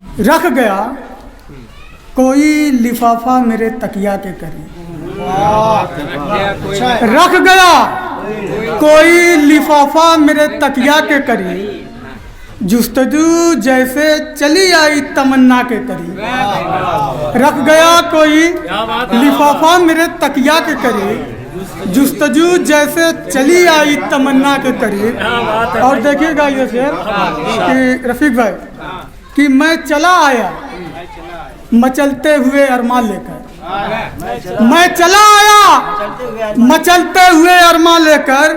रख गया कोई लिफाफा मेरे तकिया के करीब। रख गया कोई लिफाफा मेरे तकिया के करीब, जुस्तजू जैसे चली आई तमन्ना के करीब। रख गया कोई लिफाफा मेरे तकिया के करीब, जुस्तजू जैसे चली आई तमन्ना के करीब। और देखिएगा ये शेर कि रफीक भाई कि मैं चला आया मचलते हुए अरमान लेकर, मैं चला आया मचलते हुए अरमान लेकर,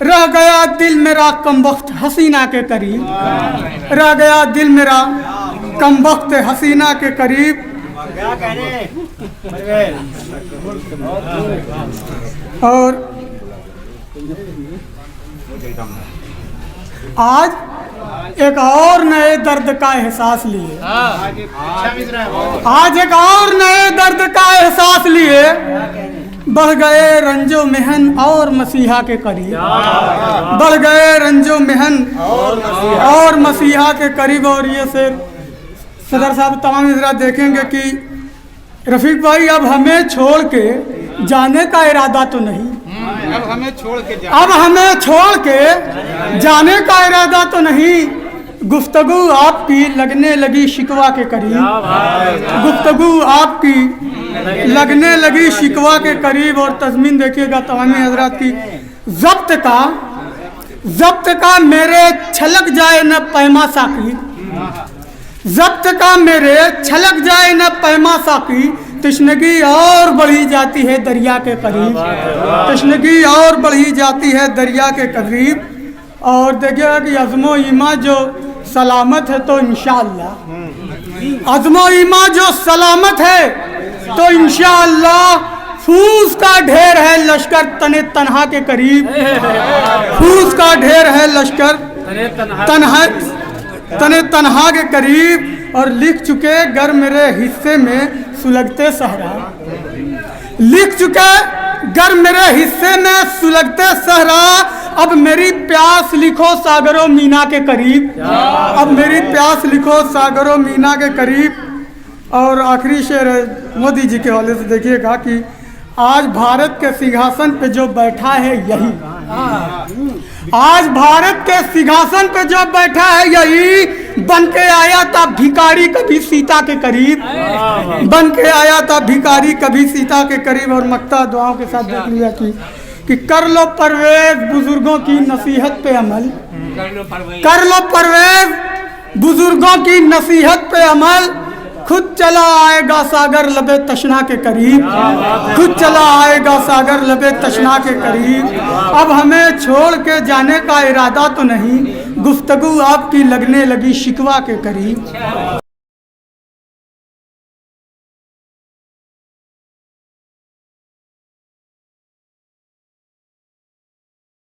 रह गया दिल मेरा कमबख्त हसीना के करीब। रह गया दिल मेरा कमबख्त हसीना के करीब। और आज एक और नए दर्द का एहसास लिए, आज एक और नए दर्द का एहसास लिए, बढ़ गए रंजो महन और मसीहा के करीब। बढ़ गए रंजो महन और मसीहा के करीब। और ये शेर सदर साहब तमाम हजरात देखेंगे कि रफीक भाई अब हमें छोड़ के जाने का इरादा तो नहीं, अब हमें छोड़ के जाने का इरादा तो नहीं। गुफ्तगू आपकी लगने लगी शिकवा के करीब, गुफ्तगू आपकी लगने लगी शिकवा के करीब। और तज़मीन देखिएगा तमाम हजरात की, ज़ब्त का मेरे छलक जाए न पैमा साकी, ज़ब्त का मेरे छलक जाए न पैमा साकी, तश्नगी और बढ़ी जाती है दरिया के करीब, तश्नगी और बढ़ी जाती है दरिया के करीब। और देखिएगा कि अज़्मो ईमा जो सलामत है तो इंशाअल्लाह, अज़्मो ईमा जो सलामत है तो इंशाअल्लाह, फूस का ढेर है लश्कर तने तन्हा के करीब, फूस का ढेर है लश्कर तने तन्हा के करीब। और लिख चुके गर मेरे हिस्से में सुलगते सहरा, लिख चुके गर मेरे हिस्से में सुलगते सहरा, अब मेरी प्यास लिखो सागरों मीना के करीब, अब मेरी प्यास लिखो सागरों मीना के करीब। और आखिरी शेर मोदी जी के हवाले से देखिएगा कि आज भारत के सिंहासन पे जो बैठा है यही, आज भारत के सिंहासन पे जो बैठा है यही, बन के आया था भिखारी कभी सीता के करीब, बन के आया था भिखारी कभी सीता के करीब। और मक्ता दुआओं के साथ देख लिया कि कर लो परवेज बुजुर्गों की नसीहत पे अमल, कर लो परवेज बुजुर्गों की नसीहत पे अमल, खुद चला आएगा सागर लबे तशना के करीब, खुद चला आएगा सागर लबे तशना के करीब। अब हमें छोड़ के जाने का इरादा तो नहीं, गुफ्तगू आपकी लगने लगी शिकवा के करीब।